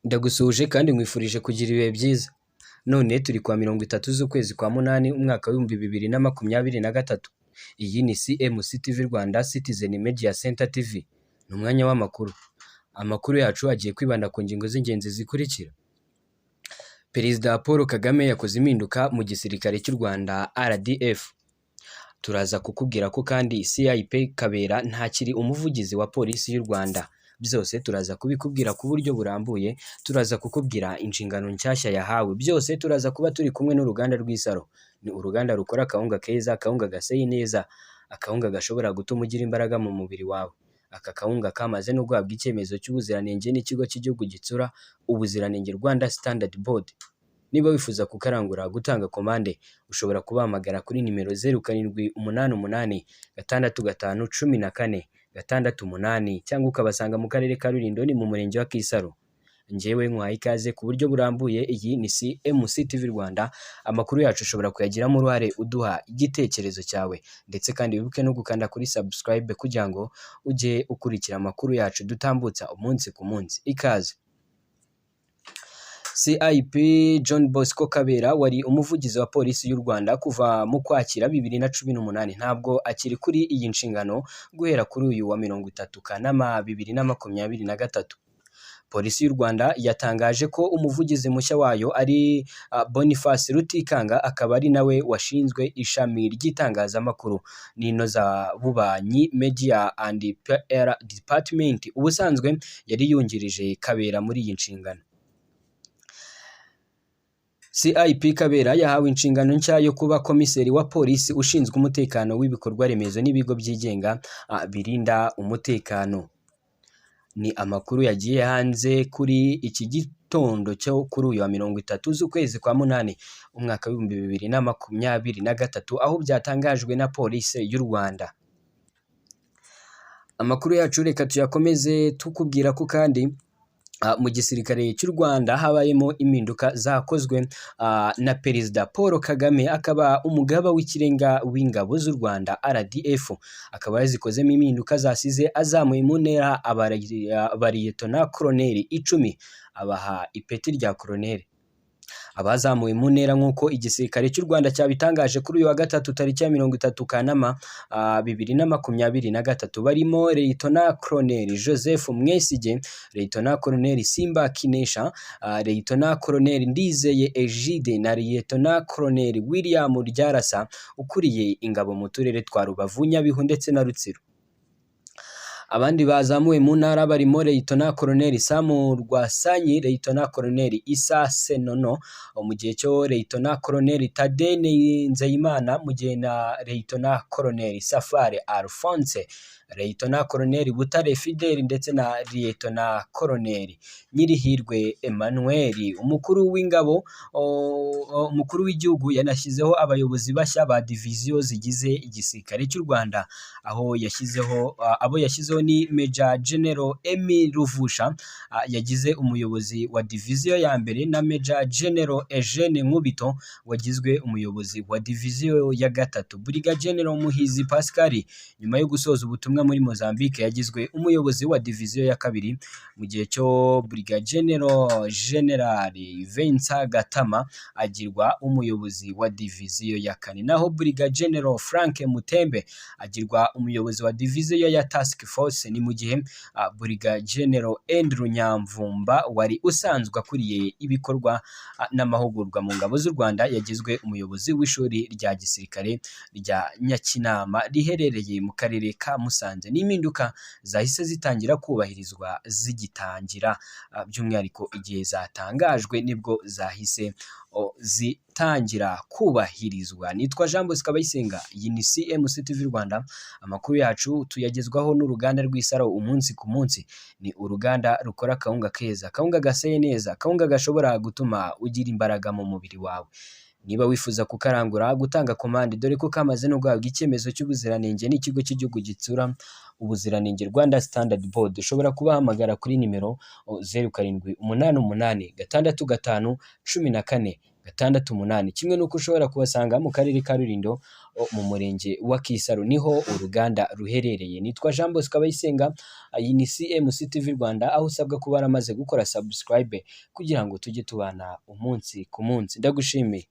Ndagusuhuje kandi nkwifurije kugira ibihe byiza. None turi kwa 30 z'ukwezi kwa munani umwaka w'ibihumbi 2023. Iyi ni CMC TV Rwanda Citizen Media Center TV. Ni umwanya w'amakuru. Amakuru yacu agiye kwibanda ku ngingo z'ingenzi zikurikira. Perezida Paul Kagame yakoze impinduka mu gisirikare cy'u Rwanda RDF. Turaza kukubwira ko kandi CIP Kabera ntakiri umuvugizi wa polisi y'u Rwanda. Byose turaza kubikubwira ku buryo burambuye, turaza kukubwira inshingano nshyashya yahawe. Byose turaza kuba turi kumwe n'uruganda rw'Isaro. Ni uruganda rukora akawunga keza, akawunga gaseye neza, akawunga gashobora gutuma ugira imbaraga mu mubiri wawe. Aka kawunga kamaze no guhabwa icyemezo cy'ubuziranenge n'ikigo cy'igihugu gitsura ubuziranenge Rwanda Standard Board. Niba wifuza kukarangura gutanga komande, ushobora kubahamagara kuri nimero 0788 65 14 68 cyangwa ukabasanga mu karere ka Rulindo ni mu murenge wa Kisaro. Njyewe nkwaye ikaze ku buryo burambuye. Iyi ni CMC TV Rwanda. Amakuru yacu ushobora kuyagiramo uruhare uduha igitekerezo cyawe, ndetse kandi wibuke no gukanda kuri subscribe kugira ngo ujye ukurikira amakuru yacu dutambutsa umunsi ku munsi. Ikaze. CIP John Bosco Kabera wari umuvugizi wa polisi y'u Rwanda kuva mu Kwakira 2018 ntabwo akiri kuri iyi nshingano guhera kuri uyu wa 30 Kanama 2023. Polisi y'u Rwanda yatangaje ko umuvugizi mushya wayo ari Boniface Rutikanga, akaba ari nawe washinzwe ishami ry'itangazamakuru n'inoza bubanyi Media and PR Department. Ubusanzwe yari yungirije Kabera muri iyi nshingano. CIP Kabera yahawe inshingano nshya yo kuba komiseri wa polisi ushinzwe umutekano w'ibikorwa remezo n'ibigo byigenga birinda umutekano. Ni amakuru yagiye hanze kuri iki gitondo cyo kuri uyu wa 30 z'ukwezi kwa munani umwaka w'ibihumbi 2023, aho byatangajwe na polisi y'u Rwanda. Amakuru yacu reka tuyakomeze tukubwira ko kandi mu gisirikare cy'u Rwanda habayemo impinduka zakozwe na Perezida Paul Kagame, akaba umugaba w'ikirenga w'ingabo z'u Rwanda RDF. Akaba yazikozemo impinduka zasize azamuye mu ntera abariyetona koloneli 10 abaha ipeti rya koloneli. Abazamuwe mu ntera nk'uko igisirikare cy'u Rwanda cyabitangaje kuri uyu wa gatatu tariki ya 30 Kanama 2023 barimo Leyitona Koloneli Joseph Mwesige, Leyitona Koloneli Simba Kinesha, Leyitona Koloneli Ndizeye Egide na Leyitona Koloneli William Ryarasa ukuriye ingabo mu turere twa Rubavu, Nyabihu ndetse na Rutsiro. Abandi bazamuwe mu ntara barimo Leyitona Koloneli Samu Rwasanyi, Leyitona Koloneli Isa Senono, mu gihe cyo Leyitona Koloneli Tadene Nzeyimana, mu gihe na Leyitona Koloneli Safari Alphonse, Leyitona Koloneli Butare Fidel ndetse na Leyitona Koloneli Nyirihirwe Emmanuel. Umukuru w'ingabo, umukuru w'igihugu yanashyizeho abayobozi bashya ba diviziyo zigize igisirikare cy'u Rwanda, aho yashyizeho ni Major General Emile Ruvusha yagize umuyobozi wa diviziyo ya mbere, na Major General Eugene Nkubito wagizwe umuyobozi wa diviziyo ya gatatu. Brigadier General Muhizi Pascal nyuma yo gusoza ubutumwa muri Mozambique yagizwe umuyobozi wa diviziyo ya kabiri, mu gihe cyo Brigadier General Vincent Gatama agirwa umuyobozi wa diviziyo ya kane, naho Brigadier General Frank Mutembe agirwa umuyobozi wa diviziyo ya Task Force. Ni mu gihe Brigadier General Andrew Nyamvumba wari usanzwe akuriye ibikorwa n'amahugurwa mu ngabo z'u Rwanda yagizwe umuyobozi w'ishuri rya gisirikare rya Nyakinama riherereye mu karere ka Musanze. N'impinduka zahise zitangira kubahirizwa zigitangira, by'umwihariko igihe zatangajwe nibwo zahise zitangira kubahirizwa. Nitwa Jean Bosco Kabayisenga, iyi ni CMC TV Rwanda. Amakuru yacu tuyagezwaho n'uruganda rw'Isaro umunsi ku munsi. Ni uruganda rukora akawunga keza, akawunga gaseye neza, akawunga gashobora gutuma ugira imbaraga mu mubiri wawe. Niba wifuza kukarangura gutanga komande, dore ko kamaze no guhabwa icyemezo cy'ubuziranenge n'ikigo cy'igihugu gitsura ubuziranenge Rwanda Standard Board, ushobora kubahamagara kuri nimero 0788 65 14 668 kimwe nuko ushobora kubasanga mu karere ka Rulindo mu murenge wa Kisaro niho uruganda ruherereye. Nitwa Jean Bosco Abayisenga, iyi ni CMC TV Rwanda, aho usabwa kuba waramaze gukora subscribe kugira ngo tujye tubana umunsi ku munsi. Ndagushimiye.